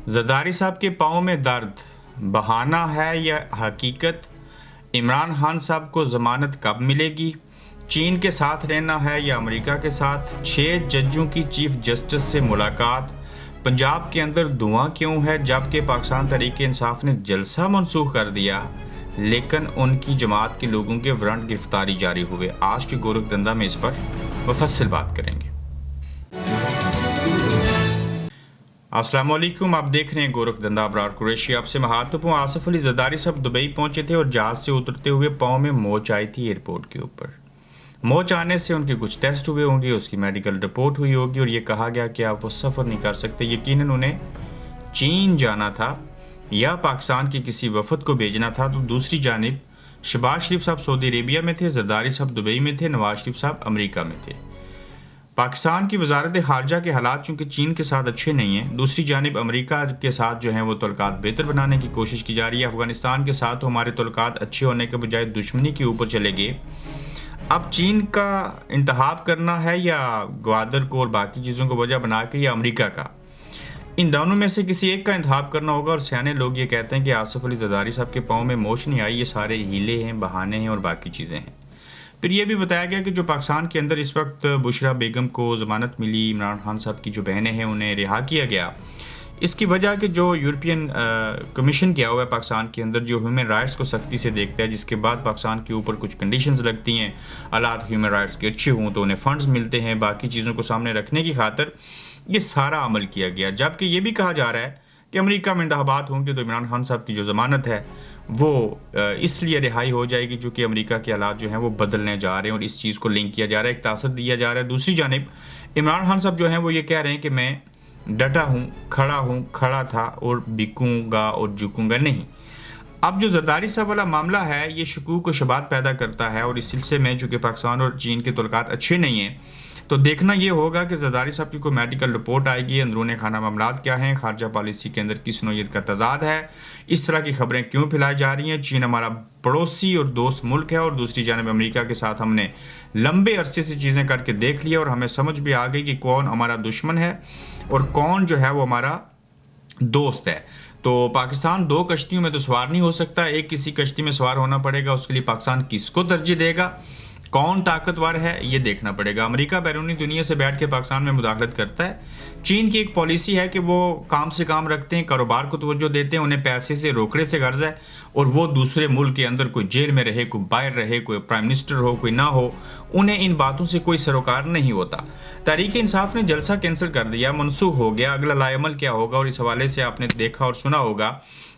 زرداری صاحب کے پاؤں میں درد بہانہ ہے یا حقیقت؟ عمران خان صاحب کو ضمانت کب ملے گی؟ چین کے ساتھ رہنا ہے یا امریکہ کے ساتھ؟ 6 ججوں کی چیف جسٹس سے ملاقات۔ پنجاب کے اندر دھواں کیوں ہے جبکہ پاکستان تحریک انصاف نے جلسہ منسوخ کر دیا لیکن ان کی جماعت کے لوگوں کے وارنٹ گرفتاری جاری ہوئے؟ آج کے گورکھ دھندا میں اس پر مفصل بات کریں گے۔ السلام علیکم، آپ دیکھ رہے ہیں گورکھ دھندا ابرار قریشی، آپ سے مخاطب ہوں۔ آصف علی زرداری صاحب دبئی پہنچے تھے اور جہاز سے اترتے ہوئے پاؤں میں موچ آئی تھی ایئرپورٹ کے اوپر۔ موچ آنے سے ان کے کچھ ٹیسٹ ہوئے ہوں گے، اس کی میڈیکل رپورٹ ہوئی ہوگی اور یہ کہا گیا کہ آپ وہ سفر نہیں کر سکتے۔ یقیناً انہیں چین جانا تھا یا پاکستان کے کسی وفد کو بھیجنا تھا۔ تو دوسری جانب شہباز شریف صاحب سعودی عربیہ میں تھے، زرداری صاحب دبئی میں تھے، نواز شریف صاحب امریکہ میں تھے۔ پاکستان کی وزارت خارجہ کے حالات چونکہ چین کے ساتھ اچھے نہیں ہیں، دوسری جانب امریکہ کے ساتھ جو ہیں وہ تعلقات بہتر بنانے کی کوشش کی جا رہی ہے۔ افغانستان کے ساتھ ہمارے تعلقات اچھے ہونے کے بجائے دشمنی کے اوپر چلے گئے۔ اب چین کا انتخاب کرنا ہے یا گوادر کو اور باقی چیزوں کو وجہ بنا کے یا امریکہ کا؟ ان دونوں میں سے کسی ایک کا انتخاب کرنا ہوگا، اور سیانے لوگ یہ کہتے ہیں کہ آصف علی زرداری صاحب کے پاؤں میں موچ نہیں آئی، یہ سارے ہیلے ہیں، بہانے ہیں اور باقی چیزیں ہیں۔ پھر یہ بھی بتایا گیا کہ جو پاکستان کے اندر اس وقت بشرا بیگم کو ضمانت ملی، عمران خان صاحب کی جو بہنیں ہیں انہیں رہا کیا گیا، اس کی وجہ کہ جو یورپین کمیشن کیا ہوا ہے پاکستان کے اندر، جو ہیومن رائٹس کو سختی سے دیکھتا ہے، جس کے بعد پاکستان کے اوپر کچھ کنڈیشنز لگتی ہیں، حالات ہیومن رائٹس کے اچھے ہوں تو انہیں فنڈز ملتے ہیں، باقی چیزوں کو سامنے رکھنے کی خاطر یہ سارا عمل کیا گیا۔ جبکہ یہ بھی کہا جا رہا ہے کہ امریکہ میں انتخابات ہوں گے تو عمران خان صاحب کی جو ضمانت ہے وہ اس لیے رہائی ہو جائے گی چونکہ امریکہ کے حالات جو ہیں وہ بدلنے جا رہے ہیں اور اس چیز کو لنک کیا جا رہا ہے، ایک تاثر دیا جا رہا ہے۔ دوسری جانب عمران خان صاحب جو ہیں وہ یہ کہہ رہے ہیں کہ میں ڈٹا ہوں، کھڑا تھا اور بکوں گا اور جھکوں گا نہیں۔ اب جو زرداری صاحب والا معاملہ ہے یہ شکوک و شبہات پیدا کرتا ہے، اور اس سلسلے میں چونکہ پاکستان اور چین کے تعلقات اچھے نہیں ہیں تو دیکھنا یہ ہوگا کہ زرداری صاحب کی کوئی میڈیکل رپورٹ آئے گی، اندرون خانہ معاملات کیا ہیں، خارجہ پالیسی کے اندر کس نوعیت کا تضاد ہے، اس طرح کی خبریں کیوں پھیلائی جا رہی ہیں۔ چین ہمارا پڑوسی اور دوست ملک ہے، اور دوسری جانب امریکہ کے ساتھ ہم نے لمبے عرصے سے چیزیں کر کے دیکھ لیا اور ہمیں سمجھ بھی آ گئی کہ کون ہمارا دشمن ہے اور کون جو ہے وہ ہمارا دوست ہے۔ تو پاکستان 2 کشتیوں میں تو سوار نہیں ہو سکتا، ایک کسی کشتی میں سوار ہونا پڑے گا، اس کے لیے پاکستان کس کو ترجیح دے گا، کون طاقتور ہے، یہ دیکھنا پڑے گا۔ امریکہ بیرونی دنیا سے بیٹھ کے پاکستان میں مداخلت کرتا ہے۔ چین کی ایک پالیسی ہے کہ وہ کام سے کام رکھتے ہیں، کاروبار کو توجہ دیتے ہیں، انہیں پیسے سے روکڑے سے غرض ہے، اور وہ دوسرے ملک کے اندر کوئی جیل میں رہے، کوئی باہر رہے، کوئی پرائم منسٹر ہو، کوئی نہ ہو، انہیں ان باتوں سے کوئی سروکار نہیں ہوتا۔ تحریک انصاف نے جلسہ کینسل کر دیا، منسوخ ہو گیا، اگلا لائے عمل کیا ہوگا؟ اور اس حوالے سے آپ نے دیکھا اور سنا ہوگا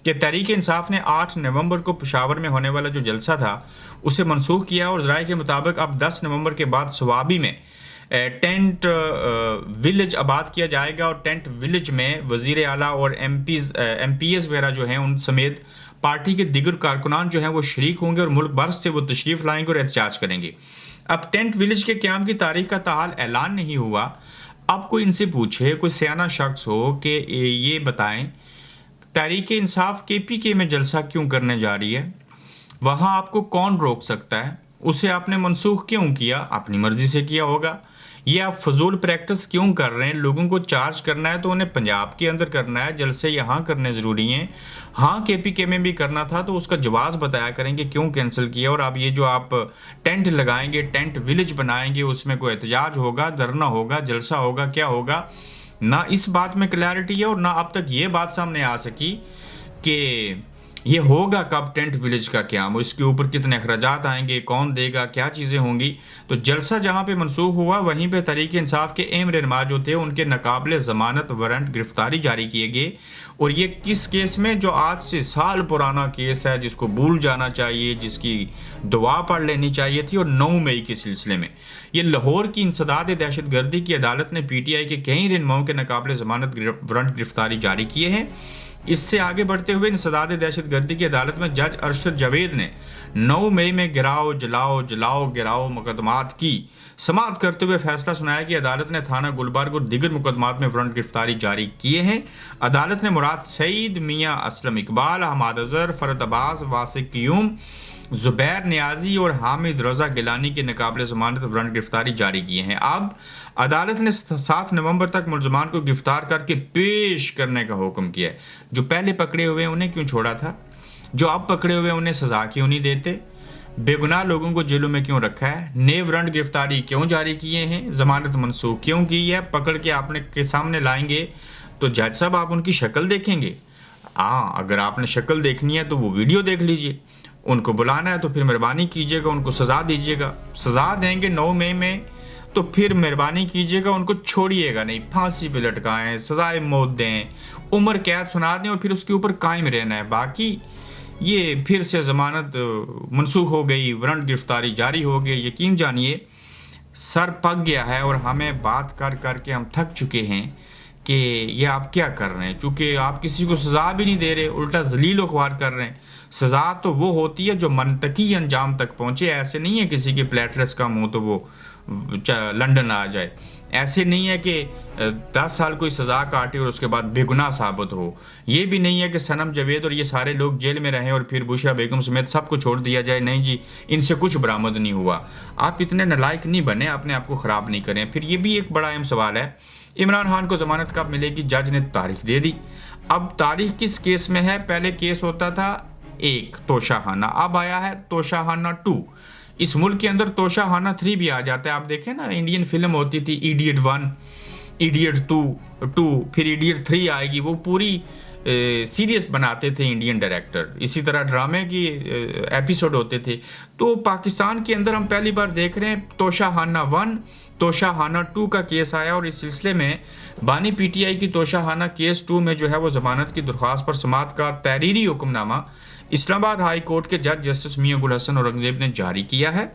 کہ تحریک انصاف نے 8 نومبر کو پشاور میں ہونے والا جو جلسہ تھا اسے منسوخ کیا، اور ذرائع کے مطابق اب 10 نومبر کے بعد سوابی میں ٹینٹ ویلیج آباد کیا جائے گا، اور ٹینٹ ویلیج میں وزیر اعلیٰ اور ایم پی ایز وغیرہ جو ہیں ان سمیت پارٹی کے دیگر کارکنان جو ہیں وہ شریک ہوں گے، اور ملک بھر سے وہ تشریف لائیں گے اور احتجاج کریں گے۔ اب ٹینٹ ویلیج کے قیام کی تاریخ کا تاحال اعلان نہیں ہوا۔ اب کوئی ان سے پوچھے، کوئی سیانہ شخص ہو کہ یہ بتائیں تحریک انصاف کے پی کے میں جلسہ کیوں کرنے جا رہی ہے؟ وہاں آپ کو کون روک سکتا ہے؟ اسے آپ نے منسوخ کیوں کیا؟ اپنی مرضی سے کیا ہوگا۔ یہ آپ فضول پریکٹس کیوں کر رہے ہیں؟ لوگوں کو چارج کرنا ہے تو انہیں پنجاب کے اندر کرنا ہے، جلسے یہاں کرنے ضروری ہیں۔ ہاں کے پی کے میں بھی کرنا تھا تو اس کا جواز بتایا کریں گے کیوں کینسل کیا۔ اور اب یہ جو آپ ٹینٹ لگائیں گے، ٹینٹ ویلیج بنائیں گے، اس میں کوئی احتجاج ہوگا، دھرنا ہوگا، جلسہ ہوگا، کیا ہوگا؟ نہ اس بات میں کلیئرٹی ہے، اور نہ اب تک یہ بات سامنے آ سکی کہ یہ ہوگا کب ٹینٹ ویلیج کا قیام، اس کے اوپر کتنے اخراجات آئیں گے، کون دے گا، کیا چیزیں ہوں گی۔ تو جلسہ جہاں پہ منسوخ ہوا وہیں پہ تحریک انصاف کے اہم رہنما جو تھے ان کے ناقابل ضمانت وارنٹ گرفتاری جاری کیے گئے، اور یہ کس کیس میں؟ جو آج سے سال پرانا کیس ہے، جس کو بھول جانا چاہیے، جس کی دعا پڑھ لینی چاہیے تھی، اور 9 مئی کے سلسلے میں یہ لاہور کی انسداد دہشت گردی کی عدالت نے پی ٹی آئی کے کئی رہنماؤں کے ناقابل ضمانت وارنٹ گرفتاری جاری کیے ہیں۔ اس سے آگے بڑھتے ہوئے انسداد دہشت گردی کی عدالت میں جج ارشد جاوید نے 9 مئی میں گراؤ جلاؤ گراؤ مقدمات کی سماعت کرتے ہوئے فیصلہ سنایا کہ عدالت نے تھانہ گلبرگ اور دیگر مقدمات میں وارنٹ گرفتاری جاری کیے ہیں۔ عدالت نے مراد سعید، میاں اسلم اقبال، حماد اظہر، فرد عباس، واسق قیوم، زبیر نیازی اور حامد رضا گیلانی کے ناقابل ضمانت وارنٹ گرفتاری جاری کیے ہیں۔ اب عدالت نے 7 نومبر تک ملزمان کو گرفتار کر کے پیش کرنے کا حکم کیا ہے۔ جو پہلے پکڑے ہوئے انہیں کیوں چھوڑا تھا؟ جو اب پکڑے ہوئے انہیں سزا کیوں نہیں دیتے؟ بے گناہ لوگوں کو جیلوں میں کیوں رکھا ہے؟ نئے وارنٹ گرفتاری کیوں جاری کیے ہیں؟ ضمانت منسوخ کیوں کی ہے؟ پکڑ کے آپ نے کے سامنے لائیں گے تو جج صاحب آپ ان کی شکل دیکھیں گے؟ ہاں، اگر آپ نے شکل دیکھنی ہے تو وہ ویڈیو دیکھ لیجئے۔ ان کو بلانا ہے تو پھر مہربانی کیجیے گا ان کو سزا دیجیے گا۔ سزا دیں گے 9 مئی میں تو پھر مہربانی کیجیے گا ان کو چھوڑیے گا نہیں، پھانسی پہ لٹکائیں، سزائے موت دیں، عمر قید سنا دیں اور پھر اس کے اوپر قائم رہنا ہے۔ باقی یہ پھر سے ضمانت منسوخ ہو گئی، وارنٹ گرفتاری جاری ہو گئی، یقین جانیے سر پک گیا ہے اور ہمیں بات کر کر کے ہم تھک چکے ہیں کہ یہ آپ کیا کر رہے ہیں، چونکہ آپ کسی کو سزا بھی نہیں دے رہے، الٹا ذلیل و خوار کر رہے ہیں۔ سزا تو وہ ہوتی ہے جو منطقی انجام تک پہنچے، ایسے نہیں ہے کسی کے پلیٹلیٹس کا منہ تو وہ لنڈن آ جائے، ایسے نہیں ہے کہ 10 سال کوئی سزا کاٹے اور اس کے بعد بے گناہ ثابت ہو، یہ بھی نہیں ہے کہ صنم جاوید اور یہ سارے لوگ جیل میں رہیں اور پھر بشرا بیگم سمیت سب کو چھوڑ دیا جائے، نہیں جی ان سے کچھ برآمد نہیں ہوا۔ آپ اتنے نالائق نہیں بنے، اپنے آپ کو خراب نہیں کریں۔ پھر یہ بھی ایک بڑا اہم سوال ہے، عمران خان کو ضمانت کب ملے گی؟ جج نے تاریخ دے دی۔ اب تاریخ کس کیس میں ہے؟ پہلے کیس ہوتا تھا 1 توشہ خانہ، اب آیا ہے توشہ خانہ 2۔ اس ملک کے اندر توشہ خانہ 3 بھی آ جاتا ہے۔ آپ دیکھیں نا، انڈین فلم ہوتی تھی ایڈیٹ 1، ایڈیٹ 2، پھر ایڈیٹ 3 آئے گی، وہ پوری سیریس بناتے تھے انڈین ڈائریکٹر، اسی طرح ڈرامے کی ایپیسوڈ ہوتے تھے۔ تو پاکستان کے اندر ہم پہلی بار دیکھ رہے ہیں توشہ خانہ 1، توشہ خانہ 2 کا کیس آیا، اور اس سلسلے میں بانی پی ٹی آئی کی توشہ خانہ کیس 2 میں جو ہے وہ ضمانت کی درخواست پر سماعت کا تحریری حکم نامہ اسلام آباد ہائی کورٹ کے جج جسٹس میاں گل حسن اورنگزیب نے جاری کیا ہے۔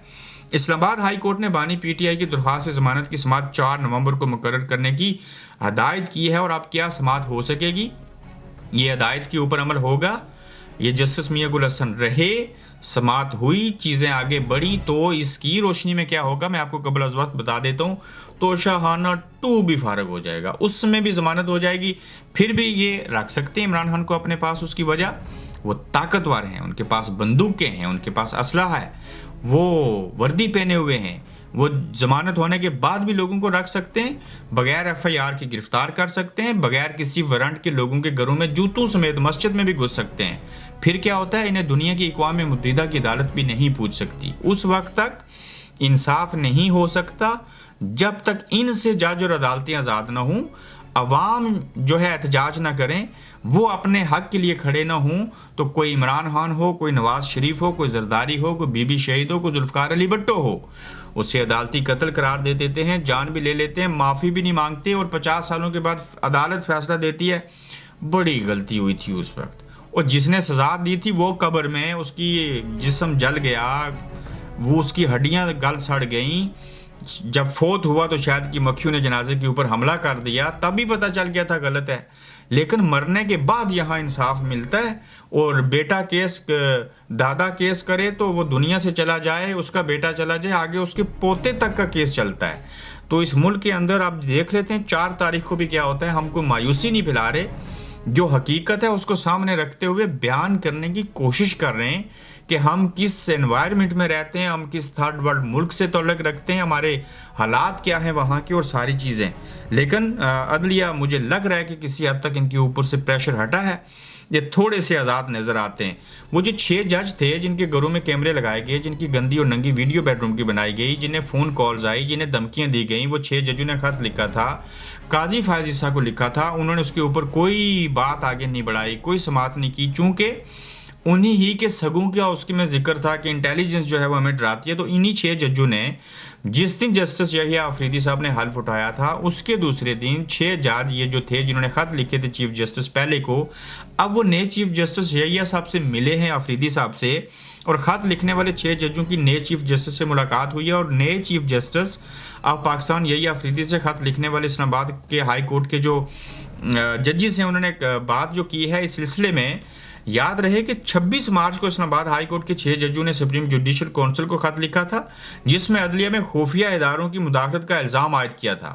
اسلام آباد ہائی کورٹ نے بانی پی ٹی آئی کی درخواست سے ضمانت کی سماعت 4 نومبر کو مقرر کرنے کی ہدایت کی ہے، اور اب کیا سماعت ہو سکے گی؟ یہ ہدایت کے اوپر عمل ہوگا، یہ جسٹس میاں گل حسن رہے، سماعت ہوئی، چیزیں آگے بڑھی تو اس کی روشنی میں کیا ہوگا میں آپ کو قبل از وقت بتا دیتا ہوں، توشہ خانہ 2 بھی فارغ ہو جائے گا، اس میں بھی ضمانت ہو جائے گی۔ پھر بھی یہ رکھ سکتے ہیں عمران خان کو اپنے پاس، اس کی وجہ وہ طاقتور ہیں، ان کے پاس بندوقیں ہیں، ان کے پاس اسلحہ ہے، وہ وردی پہنے ہوئے ہیں، وہ ضمانت ہونے کے بعد بھی لوگوں کو رکھ سکتے ہیں، بغیر ایف آئی آر کی گرفتار کر سکتے ہیں، بغیر کسی وارنٹ کے لوگوں کے گھروں میں جوتوں سمیت مسجد میں بھی گھس سکتے ہیں۔ پھر کیا ہوتا ہے، انہیں دنیا کی اقوام متحدہ کی عدالت بھی نہیں پوچھ سکتی۔ اس وقت تک انصاف نہیں ہو سکتا جب تک ان سے جج اور عدالتیں آزاد نہ ہوں، عوام جو ہے احتجاج نہ کریں، وہ اپنے حق کے لیے کھڑے نہ ہوں، تو کوئی عمران خان ہو، کوئی نواز شریف ہو، کوئی زرداری ہو، کوئی بی بی شہید ہو، کوئی ذوالفقار علی بھٹو ہو، اسے عدالتی قتل قرار دے دیتے ہیں، جان بھی لے لیتے ہیں، معافی بھی نہیں مانگتے، اور 50 سالوں کے بعد عدالت فیصلہ دیتی ہے بڑی غلطی ہوئی تھی اس وقت، اور جس نے سزا دی تھی وہ قبر میں، اس کی جسم جل گیا، وہ اس کی ہڈیاں گل سڑ گئیں، جب فوت ہوا تو شاید کی مکھیوں نے جنازے کے اوپر حملہ کر دیا، تب بھی پتہ چل گیا تھا غلط ہے، لیکن مرنے کے بعد یہاں انصاف ملتا ہے، اور بیٹا کیس دادا کیس کرے تو وہ دنیا سے چلا جائے، اس کا بیٹا چلا جائے، آگے اس کے پوتے تک کا کیس چلتا ہے۔ تو اس ملک کے اندر آپ دیکھ لیتے ہیں 4 تاریخ کو بھی کیا ہوتا ہے، ہم کو مایوسی نہیں پھیلا رہے، جو حقیقت ہے اس کو سامنے رکھتے ہوئے بیان کرنے کی کوشش کر رہے ہیں کہ ہم کس انوائرمنٹ میں رہتے ہیں، ہم کس تھرڈ ورلڈ ملک سے تعلق رکھتے ہیں، ہمارے حالات کیا ہیں وہاں کی، اور ساری چیزیں۔ لیکن عدلیہ مجھے لگ رہا ہے کہ کسی حد تک ان کے اوپر سے پریشر ہٹا ہے، یہ تھوڑے سے آزاد نظر آتے ہیں۔ وہ جو 6 جج تھے جن کے گھروں میں کیمرے لگائے گئے، جن کی گندی اور ننگی ویڈیو بیڈ روم کی بنائی گئی، جنہیں فون کالز آئی، جنہیں دھمکیاں دی گئیں، وہ 6 ججوں نے خط لکھا تھا، قاضی فائز عیسیٰ کو لکھا تھا، انہوں نے اس کے اوپر کوئی بات آگے نہیں بڑھائی، کوئی سماعت نہیں کی، چونکہ انہی ہی کے سگوں کا اس کے میں ذکر تھا کہ انٹیلیجنس جو ہے وہ ہمیں ڈراتی ہے۔ تو انہی 6 ججوں نے جس دن جسٹس یحییٰ آفریدی صاحب نے حلف اٹھایا تھا، اس کے دوسرے دن 6 جج یہ جو تھے جنہوں نے خط لکھے تھے چیف جسٹس پہلے کو، اب وہ نئے چیف جسٹس یحییٰ صاحب سے ملے ہیں، آفریدی صاحب سے، اور خط لکھنے والے 6 ججوں کی نئے چیف جسٹس سے ملاقات ہوئی ہے، اور نئے چیف جسٹس آف پاکستان یحییٰ آفریدی سے خط لکھنے والے اسلام آباد کے ہائی کورٹ کے جو ججز ہیں، انہوں نے ایک بات جو کی ہے اس سلسلے میں، یاد رہے کہ 26 مارچ کو اسلام آباد ہائی کورٹ کے 6 ججوں نے سپریم جوڈیشل کونسل کو خط لکھا تھا، جس میں عدلیہ میں خفیہ اداروں کی مداخلت کا الزام عائد کیا تھا۔